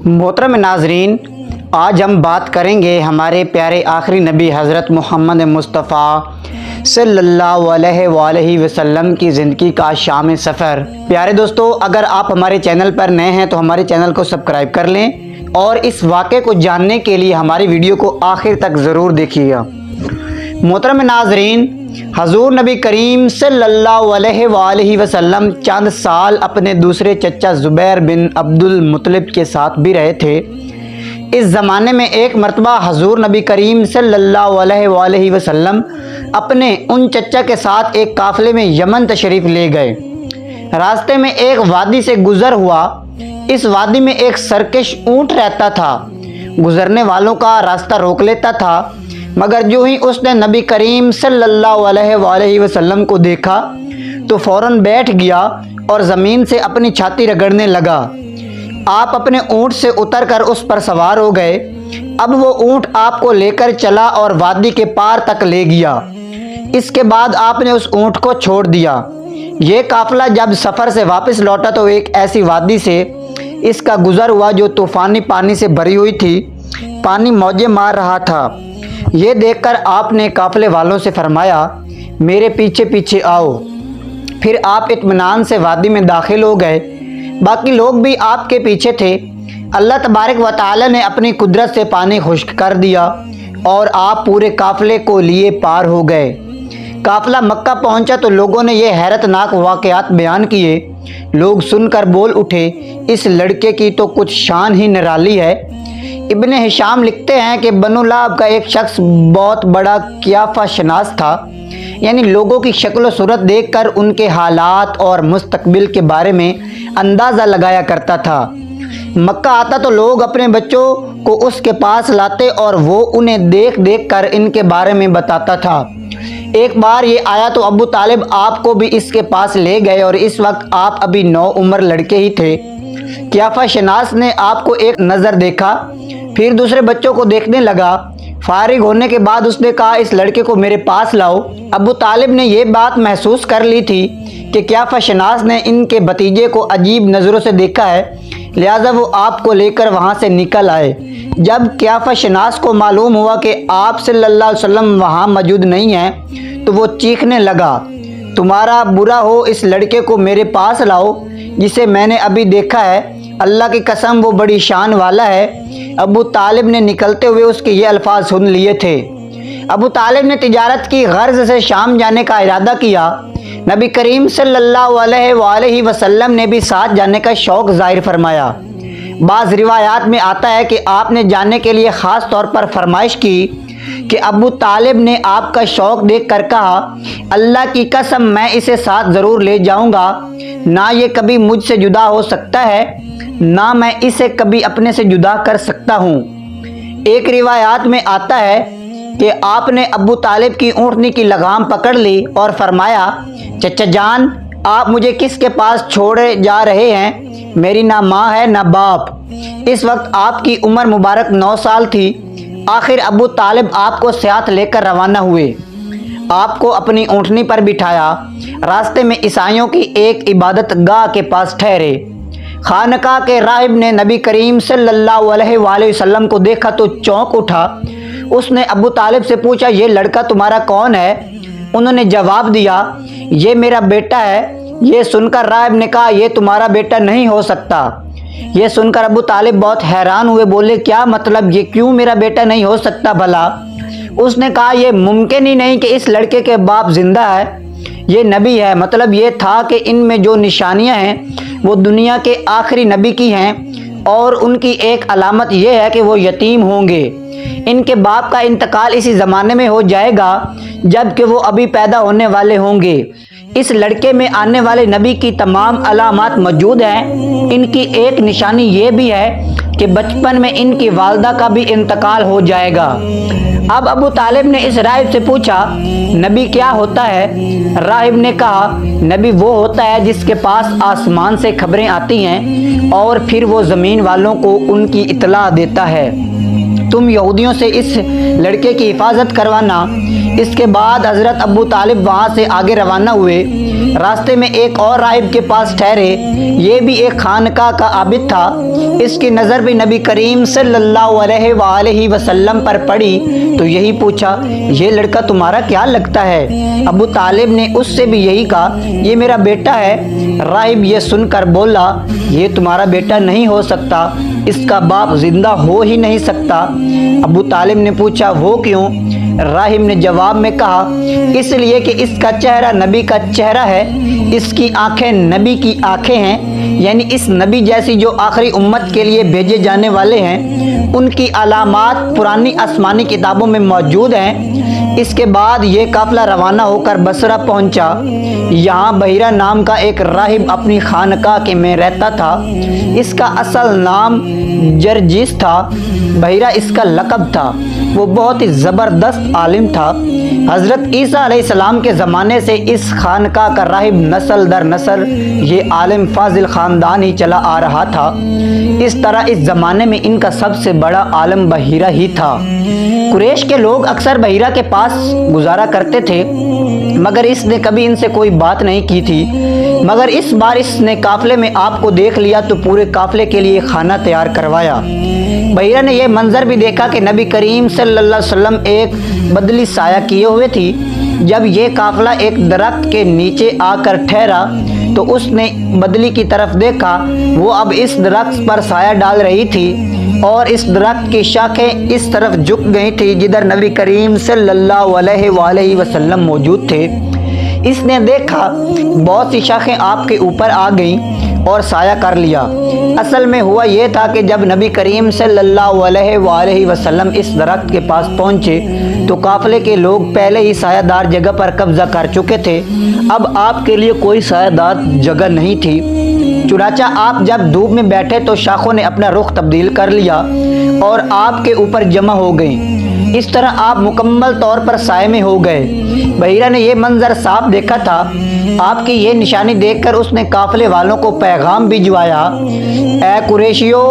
محترم ناظرین، آج ہم بات کریں گے ہمارے پیارے آخری نبی حضرت محمد مصطفیٰ صلی اللہ علیہ وآلہ وسلم کی زندگی کا شام سفر۔ پیارے دوستو، اگر آپ ہمارے چینل پر نئے ہیں تو ہمارے چینل کو سبسکرائب کر لیں اور اس واقعے کو جاننے کے لیے ہماری ویڈیو کو آخر تک ضرور دیکھیے گا۔ محترم ناظرین، حضور نبی کریم صلی اللہ علیہ وآلہ وسلم چند سال اپنے دوسرے چچا زبیر بن عبد المطلب کے ساتھ بھی رہے تھے۔ اس زمانے میں ایک مرتبہ حضور نبی کریم صلی اللہ علیہ وآلہ وسلم اپنے ان چچا کے ساتھ ایک قافلے میں یمن تشریف لے گئے۔ راستے میں ایک وادی سے گزر ہوا۔ اس وادی میں ایک سرکش اونٹ رہتا تھا، گزرنے والوں کا راستہ روک لیتا تھا، مگر جو ہی اس نے نبی کریم صلی اللہ علیہ وآلہ وسلم کو دیکھا تو فوراً بیٹھ گیا اور زمین سے اپنی چھاتی رگڑنے لگا۔ آپ اپنے اونٹ سے اتر کر اس پر سوار ہو گئے۔ اب وہ اونٹ آپ کو لے کر چلا اور وادی کے پار تک لے گیا۔ اس کے بعد آپ نے اس اونٹ کو چھوڑ دیا۔ یہ قافلہ جب سفر سے واپس لوٹا تو ایک ایسی وادی سے اس کا گزر ہوا جو طوفانی پانی سے بھری ہوئی تھی۔ پانی موجیں مار رہا تھا۔ یہ دیکھ کر آپ نے قافلے والوں سے فرمایا، میرے پیچھے پیچھے آؤ۔ پھر آپ اطمینان سے وادی میں داخل ہو گئے۔ باقی لوگ بھی آپ کے پیچھے تھے۔ اللہ تبارک و تعالی نے اپنی قدرت سے پانی خشک کر دیا اور آپ پورے قافلے کو لیے پار ہو گئے۔ قافلہ مکہ پہنچا تو لوگوں نے یہ حیرت ناک واقعات بیان کیے۔ لوگ سن کر بول اٹھے، اس لڑکے کی تو کچھ شان ہی نرالی ہے۔ ابن ہشام لکھتے ہیں کہ بنو لہب کا ایک شخص بہت بڑا قیافہ شناس تھا، یعنی لوگوں کی شکل و صورت دیکھ کر ان کے حالات اور مستقبل کے بارے میں اندازہ لگایا کرتا تھا۔ مکہ آتا تو لوگ اپنے بچوں کو اس کے پاس لاتے اور وہ انہیں دیکھ دیکھ کر ان کے بارے میں بتاتا تھا۔ ایک بار یہ آیا تو ابو طالب آپ کو بھی اس کے پاس لے گئے اور اس وقت آپ ابھی نوعمر لڑکے ہی تھے۔ قیافہ شناس نے آپ کو ایک نظر دیکھا، پھر دوسرے بچوں کو دیکھنے لگا۔ فارغ ہونے کے بعد اس نے کہا، اس لڑکے کو میرے پاس لاؤ۔ ابو طالب نے یہ بات محسوس کر لی تھی کہ قیافہ شناس نے ان کے بھتیجے کو عجیب نظروں سے دیکھا ہے، لہٰذا وہ آپ کو لے کر وہاں سے نکل آئے۔ جب قیافہ شناس کو معلوم ہوا کہ آپ صلی اللہ علیہ وسلم وہاں موجود نہیں ہیں تو وہ چیخنے لگا، تمہارا برا ہو، اس لڑکے کو میرے پاس لاؤ جسے میں نے ابھی دیکھا ہے، اللہ کی قسم وہ بڑی شان والا ہے۔ ابو طالب نے نکلتے ہوئے اس کے یہ الفاظ سن لیے تھے۔ ابو طالب نے تجارت کی غرض سے شام جانے کا ارادہ کیا۔ نبی کریم صلی اللہ علیہ وآلہ وسلم نے بھی ساتھ جانے کا شوق ظاہر فرمایا۔ بعض روایات میں آتا ہے کہ آپ نے جانے کے لیے خاص طور پر فرمائش کی کہ ابو طالب نے آپ کا شوق دیکھ کر کہا، اللہ کی قسم میں اسے ساتھ ضرور لے جاؤں گا، نہ یہ کبھی مجھ سے جدا ہو سکتا ہے نہ میں اسے کبھی اپنے سے جدا کر سکتا ہوں۔ ایک روایات میں آتا ہے کہ آپ نے ابو طالب کی اونٹنی کی لگام پکڑ لی اور فرمایا، چچا جان، آپ مجھے کس کے پاس چھوڑے جا رہے ہیں؟ میری نہ ماں ہے نہ باپ۔ اس وقت آپ کی عمر مبارک 9 سال تھی۔ آخر ابو طالب آپ کو ساتھ لے کر روانہ ہوئے، آپ کو اپنی اونٹنی پر بٹھایا۔ راستے میں عیسائیوں کی ایک عبادت گاہ کے پاس ٹھہرے۔ خانقاہ کے راہب نے نبی کریم صلی اللہ علیہ وآلہ وسلم کو دیکھا تو چونک اٹھا۔ اس نے ابو طالب سے پوچھا، یہ لڑکا تمہارا کون ہے؟ انہوں نے جواب دیا، یہ میرا بیٹا ہے۔ یہ سن کر راہب نے کہا، یہ تمہارا بیٹا نہیں ہو سکتا۔ یہ سن کر ابو طالب بہت حیران ہوئے، بولے، کیا مطلب؟ یہ کیوں میرا بیٹا نہیں ہو سکتا بھلا؟ اس نے کہا، یہ ممکن ہی نہیں کہ اس لڑکے کے باپ زندہ ہے، یہ نبی ہے۔ مطلب یہ تھا کہ ان میں جو نشانیاں ہیں وہ دنیا کے آخری نبی کی ہیں، اور ان کی ایک علامت یہ ہے کہ وہ یتیم ہوں گے۔ ان کے باپ کا انتقال اسی زمانے میں ہو جائے گا جب کہ وہ ابھی پیدا ہونے والے ہوں گے۔ اس لڑکے میں آنے والے نبی کی تمام علامات موجود ہیں۔ ان کی ایک نشانی یہ بھی ہے کہ بچپن میں ان کی والدہ کا بھی انتقال ہو جائے گا۔ اب ابو طالب نے اس راہب سے پوچھا، نبی کیا ہوتا ہے؟ راہب نے کہا، نبی وہ ہوتا ہے جس کے پاس آسمان سے خبریں آتی ہیں اور پھر وہ زمین والوں کو ان کی اطلاع دیتا ہے۔ تم یہودیوں سے اس لڑکے کی حفاظت کروانا، اس کے بعد حضرت ابو طالب وہاں سے آگے روانہ ہوئے۔ راستے میں ایک اور راہب کے پاس ٹھہرے، یہ بھی ایک خانقاہ کا عابد تھا۔ اس کی نظر بھی نبی کریم صلی اللہ علیہ وآلہ وسلم پر پڑی تو یہی پوچھا، یہ لڑکا تمہارا کیا لگتا ہے؟ ابو طالب نے اس سے بھی یہی کہا، یہ میرا بیٹا ہے۔ راہب یہ سن کر بولا، یہ تمہارا بیٹا نہیں ہو سکتا، اس کا باپ زندہ ہو ہی نہیں سکتا۔ ابو طالب نے پوچھا، وہ کیوں؟ راہب نے جواب میں کہا، اس لیے کہ اس کا چہرہ نبی کا چہرہ ہے، اس کی آنکھیں نبی کی آنکھیں ہیں، یعنی اس نبی جیسی جو آخری امت کے لیے بھیجے جانے والے ہیں ان کی علامات پرانی آسمانی کتابوں میں موجود ہیں۔ اس کے بعد یہ قافلہ روانہ ہو کر بصرہ پہنچا۔ یہاں بحیرہ نام کا ایک راہب اپنی خانقاہ میں رہتا تھا۔ اس کا اصل نام جرجیس تھا، بحیرہ اس کا لقب تھا۔ وہ بہت ہی زبردست عالم تھا۔ حضرت عیسیٰ علیہ السلام کے زمانے سے اس خانقاہ کا راہب نسل در نسل یہ عالم فاضل خاندان ہی چلا آ رہا تھا۔ اس طرح اس زمانے میں ان کا سب سے بڑا عالم بحیرہ ہی تھا۔ قریش کے لوگ اکثر بحیرہ کے پاس گزارا کرتے تھے، مگر اس نے کبھی ان سے کوئی بات نہیں کی تھی۔ مگر اس بار اس نے قافلے میں آپ کو دیکھ لیا تو پورے قافلے کے لیے کھانا تیار کروایا۔ بحیرہ نے یہ منظر بھی دیکھا کہ نبی کریم صلی اللہ علیہ وسلم ایک بدلی سایہ کیے ہوئے تھی۔ جب یہ قافلہ ایک درخت کے نیچے آ کر ٹھہرا تو اس نے بدلی کی طرف دیکھا، وہ اب اس درخت پر سایہ ڈال رہی تھی اور اس درخت کی شاخیں اس طرف جھک گئی تھی جدھر نبی کریم صلی اللہ علیہ وآلہ وسلم موجود تھے۔ اس نے دیکھا بہت سی شاخیں آپ کے اوپر آ گئیں اور سایہ کر لیا۔ اصل میں ہوا یہ تھا کہ جب نبی کریم صلی اللہ علیہ وآلہ وسلم اس درخت کے پاس پہنچے تو قافلے کے لوگ پہلے ہی سایہ دار جگہ پر قبضہ کر چکے تھے۔ اب آپ کے لیے کوئی سایہ دار جگہ نہیں تھی، چنانچہ آپ جب دھوپ میں بیٹھے تو شاخوں نے اپنا رخ تبدیل کر لیا اور آپ کے اوپر جمع ہو گئیں۔ اس طرح آپ مکمل طور پر سائے میں ہو گئے۔ بحیرہ نے یہ منظر صاف دیکھا تھا۔ آپ کی یہ نشانی دیکھ کر اس نے قافلے والوں کو پیغام بھجوایا، اے قریشیو،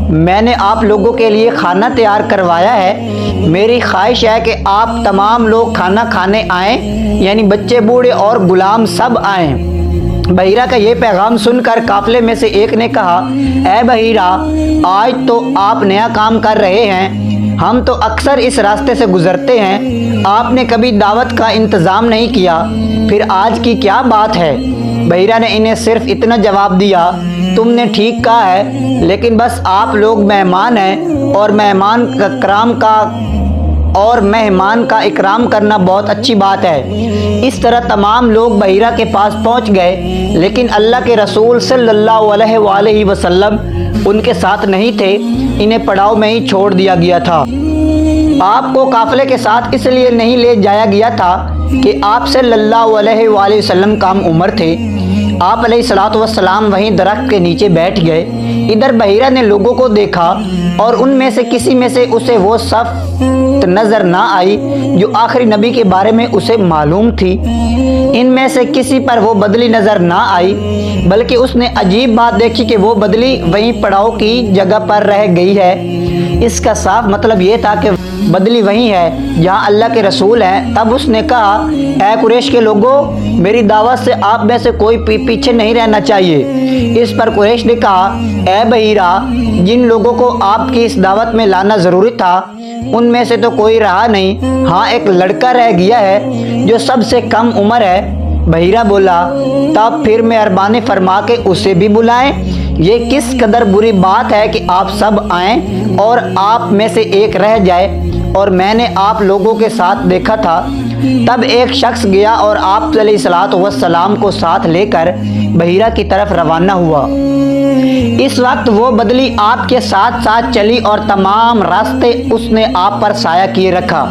میں نے آپ لوگوں کے لیے کھانا تیار کروایا ہے۔ میری خواہش ہے کہ آپ تمام لوگ کھانا کھانے آئیں، یعنی بچے بوڑھے اور غلام سب آئیں۔ بحیرہ کا یہ پیغام سن کر قافلے میں سے ایک نے کہا، اے بحیرہ، آج تو آپ نیا کام کر رہے ہیں، ہم تو اکثر اس راستے سے گزرتے ہیں، آپ نے کبھی دعوت کا انتظام نہیں کیا، پھر آج کی کیا بات ہے؟ بحیرہ نے انہیں صرف اتنا جواب دیا، تم نے ٹھیک کہا ہے، لیکن بس آپ لوگ مہمان ہیں اور مہمان کا اکرام کرنا بہت اچھی بات ہے۔ اس طرح تمام لوگ بحیرہ کے پاس پہنچ گئے، لیکن اللہ کے رسول صلی اللہ علیہ وآلہ وسلم ان کے ساتھ نہیں تھے، انہیں پڑاؤ میں ہی چھوڑ دیا گیا تھا۔ آپ کو قافلے کے ساتھ اس لیے نہیں لے جایا گیا تھا کہ آپ صلی اللہ علیہ وآلہ وسلم کم عمر تھے۔ آپ علیہ الصلوۃ والسلام وہیں درخت کے نیچے بیٹھ گئے۔ ادھر بحیرہ نے لوگوں کو دیکھا اور ان میں سے کسی میں سے اسے وہ صفت نظر نہ آئی جو آخری نبی کے بارے میں اسے معلوم تھی۔ ان میں سے کسی پر وہ بدلی نظر نہ آئی، بلکہ اس نے عجیب بات دیکھی کہ وہ بدلی وہیں پڑاؤ کی جگہ پر رہ گئی ہے۔ اس کا صاف مطلب یہ تھا کہ بدلی وہی ہے جہاں اللہ کے رسول ہیں۔ تب اس نے کہا، اے قریش کے لوگوں، میری دعوت سے آپ میں سے کوئی پیچھے نہیں رہنا چاہیے۔ اس پر قریش نے کہا، اے بحیرہ، جن لوگوں کو آپ کی اس دعوت میں لانا ضروری تھا ان میں سے تو کوئی رہا نہیں، ہاں ایک لڑکا رہ گیا ہے جو سب سے کم عمر ہے۔ بحیرہ بولا، تب پھر مہربانی فرما کے اسے بھی بلائیں۔ یہ کس قدر بری بات ہے کہ آپ سب آئیں اور آپ میں سے ایک رہ جائے، اور میں نے آپ لوگوں کے ساتھ دیکھا تھا۔ تب ایک شخص گیا اور آپ علیہ الصلوۃ والسلام کو ساتھ لے کر بحیرہ کی طرف روانہ ہوا۔ اس وقت وہ بدلی آپ کے ساتھ ساتھ چلی اور تمام راستے اس نے آپ پر سایہ کیے رکھا۔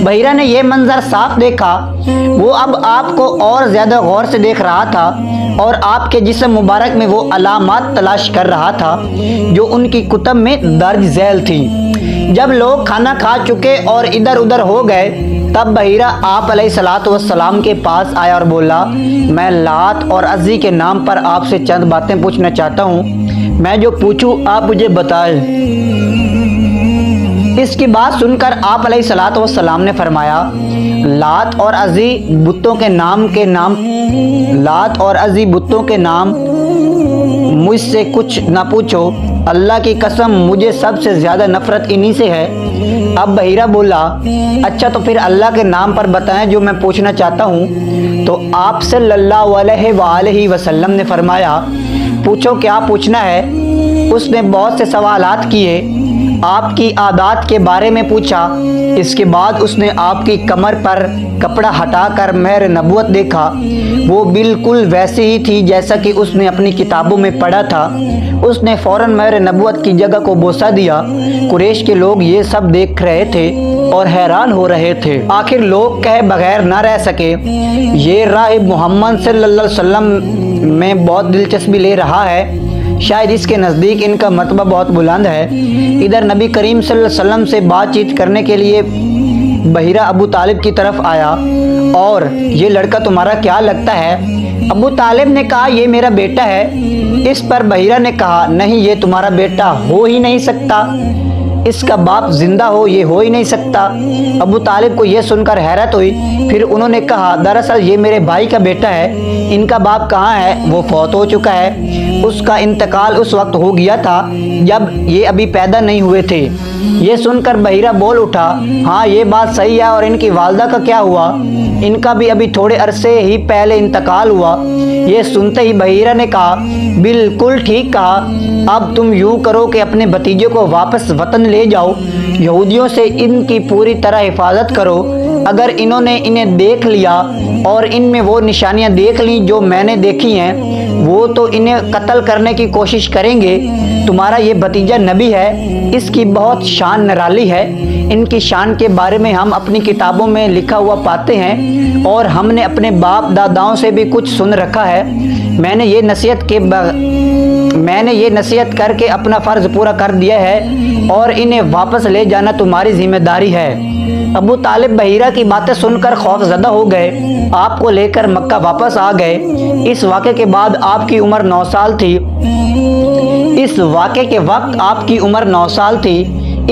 بحیرہ نے یہ منظر صاف دیکھا، وہ اب آپ کو اور زیادہ غور سے دیکھ رہا تھا اور آپ کے جسم مبارک میں وہ علامات تلاش کر رہا تھا جو ان کی کتب میں درج ذیل تھی۔ جب لوگ کھانا کھا چکے اور ادھر ادھر ہو گئے تب بحیرہ آپ علیہ الصلوۃ والسلام کے پاس آیا اور بولا، میں لات اور عزی کے نام پر آپ سے چند باتیں پوچھنا چاہتا ہوں، میں جو پوچھوں آپ مجھے بتائیں۔ اس کی بات سن کر آپ علیہ الصلوۃ والسلام نے فرمایا، لات اور عزی بتوں کے نام مجھ سے کچھ نہ پوچھو، اللہ کی قسم مجھے سب سے زیادہ نفرت انہی سے ہے۔ اب بحیرہ بولا، اچھا تو پھر اللہ کے نام پر بتائیں جو میں پوچھنا چاہتا ہوں۔ تو آپ صلی اللہ علیہ وآلہ وسلم نے فرمایا، پوچھو کیا پوچھنا ہے۔ اس نے بہت سے سوالات کیے، آپ کی عادات کے بارے میں پوچھا۔ اس کے بعد اس نے آپ کی کمر پر کپڑا ہٹا کر مہر نبوت دیکھا، وہ بالکل ویسی ہی تھی جیسا کہ اس نے اپنی کتابوں میں پڑھا تھا۔ اس نے فوراً مہر نبوت کی جگہ کو بوسہ دیا۔ قریش کے لوگ یہ سب دیکھ رہے تھے اور حیران ہو رہے تھے۔ آخر لوگ کہے بغیر نہ رہ سکے، یہ راہب محمد صلی اللہ علیہ وسلم میں بہت دلچسپی لے رہا ہے، شاید اس کے نزدیک ان کا مرتبہ بہت بلند ہے۔ ادھر نبی کریم صلی اللہ علیہ وسلم سے بات چیت کرنے کے لیے بحیرہ ابو طالب کی طرف آیا، اور یہ لڑکا تمہارا کیا لگتا ہے؟ ابو طالب نے کہا، یہ میرا بیٹا ہے۔ اس پر بحیرہ نے کہا، نہیں یہ تمہارا بیٹا ہو ہی نہیں سکتا، اس کا باپ زندہ ہو یہ ہو ہی نہیں سکتا۔ ابو طالب کو یہ سن کر حیرت ہوئی، پھر انہوں نے کہا، دراصل یہ میرے بھائی کا بیٹا ہے، ان کا باپ کہاں ہے؟ وہ فوت ہو چکا ہے، اس کا انتقال اس وقت ہو گیا تھا جب یہ ابھی پیدا نہیں ہوئے تھے۔ یہ سن کر بحیرہ بول اٹھا، ہاں یہ بات صحیح ہے، اور ان کی والدہ کا کیا ہوا؟ ان کا بھی ابھی تھوڑے عرصے ہی پہلے انتقال ہوا۔ یہ سنتے ہی بحیرہ نے کہا، بالکل ٹھیک کہا، اب تم یوں کرو کہ اپنے بھتیجے کو واپس وطن لے جاؤ، یہودیوں سے ان کی پوری طرح حفاظت کرو۔ اگر انہوں نے انہیں دیکھ لیا اور ان میں وہ نشانیاں دیکھ لیں جو میں نے دیکھی ہیں، وہ تو انہیں قتل کرنے کی کوشش کریں گے۔ تمہارا یہ بھتیجا نبی ہے، اس کی بہت شان نرالی ہے، ان کی شان کے بارے میں ہم اپنی کتابوں میں لکھا ہوا پاتے ہیں، اور ہم نے اپنے باپ داداؤں سے بھی کچھ سن رکھا ہے۔ میں نے یہ نصیحت کر کے اپنا فرض پورا کر دیا ہے، اور انہیں واپس لے جانا تمہاری ذمہ داری ہے۔ ابو طالب بحیرہ کی باتیں سن کر خوف زدہ ہو گئے، آپ کو لے کر مکہ واپس آ گئے۔ اس واقعے کے بعد آپ کی عمر 9 سال تھی۔ اس واقعے کے وقت آپ کی عمر 9 سال تھی۔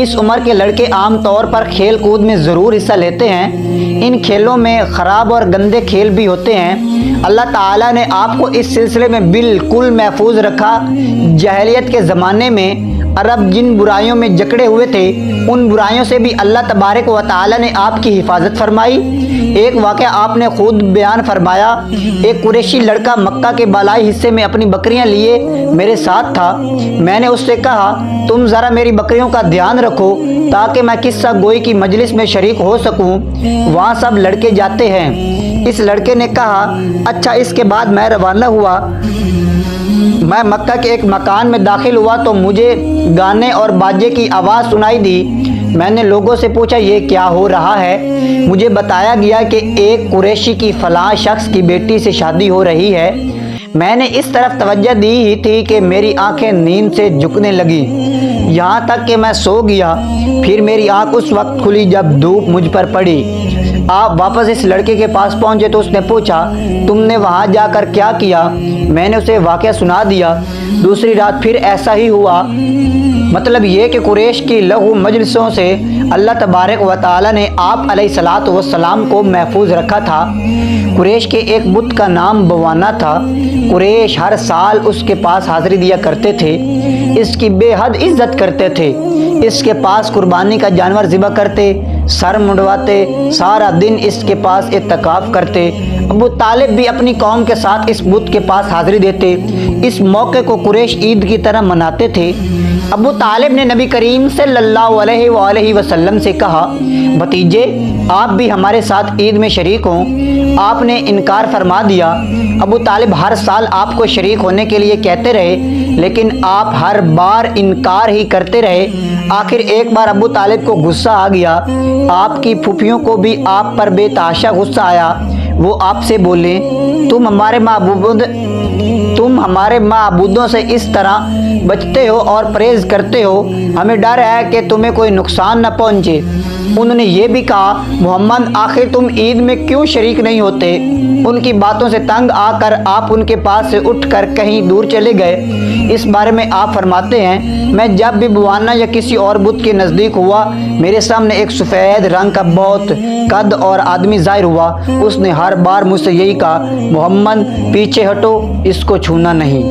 اس عمر کے لڑکے عام طور پر کھیل کود میں ضرور حصہ لیتے ہیں۔ ان کھیلوں میں خراب اور گندے کھیل بھی ہوتے ہیں۔ اللہ تعالیٰ نے آپ کو اس سلسلے میں بالکل محفوظ رکھا۔ جاہلیت کے زمانے میں عرب جن برائیوں میں جکڑے ہوئے تھے، ان برائیوں سے بھی اللہ تبارک و تعالیٰ نے آپ کی حفاظت فرمائی۔ ایک واقعہ آپ نے خود بیان فرمایا، ایک قریشی لڑکا مکہ کے بالائی حصے میں اپنی بکریاں لیے میرے ساتھ تھا۔ میں نے اس سے کہا، تم ذرا میری بکریوں کا دھیان رکھو تاکہ میں قصہ گوئی کی مجلس میں شریک ہو سکوں، وہاں سب لڑکے جاتے ہیں۔ اس لڑکے نے کہا، اچھا۔ اس کے بعد میں روانہ ہوا۔ میں مکہ کے ایک مکان میں داخل ہوا تو مجھے گانے اور باجے کی آواز سنائی دی۔ میں نے لوگوں سے پوچھا، یہ کیا ہو رہا ہے؟ مجھے بتایا گیا کہ ایک قریشی کی فلاں شخص کی بیٹی سے شادی ہو رہی ہے۔ میں نے اس طرف توجہ دی ہی تھی کہ میری آنکھیں نیند سے جھکنے لگی، یہاں تک کہ میں سو گیا۔ پھر میری آنکھ اس وقت کھلی جب دھوپ مجھ پر پڑی۔ آپ واپس اس لڑکے کے پاس پہنچے تو اس نے پوچھا، تم نے وہاں جا کر کیا کیا؟ میں نے اسے واقعہ سنا دیا۔ دوسری رات پھر ایسا ہی ہوا۔ مطلب یہ کہ قریش کی لغو مجلسوں سے اللہ تبارک و تعالیٰ نے آپ علیہ الصلوۃ والسلام کو محفوظ رکھا تھا۔ قریش کے ایک بت کا نام بوانا تھا۔ قریش ہر سال اس کے پاس حاضری دیا کرتے تھے، اس کی بے حد عزت کرتے تھے، اس کے پاس قربانی کا جانور ذبح کرتے، سر منڈواتے، سارا دن اس کے پاس اعتکاف کرتے۔ ابو طالب بھی اپنی قوم کے ساتھ اس بت کے پاس حاضری دیتے۔ اس موقع کو قریش عید کی طرح مناتے تھے۔ ابو طالب نے نبی کریم صلی اللہ علیہ وآلہ وسلم سے کہا، بھتیجے آپ بھی ہمارے ساتھ عید میں شریک ہوں۔ آپ نے انکار فرما دیا۔ ابو طالب ہر سال آپ کو شریک ہونے کے لیے کہتے رہے، لیکن آپ ہر بار انکار ہی کرتے رہے۔ آخر ایک بار ابو طالب کو غصہ آ گیا۔ آپ کی پھوپھیوں کو بھی آپ پر بے تحاشا غصہ آیا۔ وہ آپ سے بولے، تم ہمارے معبودوں سے اس طرح بچتے ہو اور پرہیز کرتے ہو، ہمیں ڈر ہے کہ تمہیں کوئی نقصان نہ پہنچے۔ انہوں نے یہ بھی کہا، محمد آخر تم عید میں کیوں شریک نہیں ہوتے؟ ان کی باتوں سے تنگ آ کر آپ ان کے پاس سے اٹھ کر کہیں دور چلے گئے۔ اس بارے میں آپ فرماتے ہیں، میں جب بھی بوانا یا کسی اور بت کے نزدیک ہوا، میرے سامنے ایک سفید رنگ کا بہت قد اور آدمی ظاہر ہوا۔ اس نے ہر بار مجھ سے یہی کہا، محمد پیچھے ہٹو، اس کو چھونا نہیں۔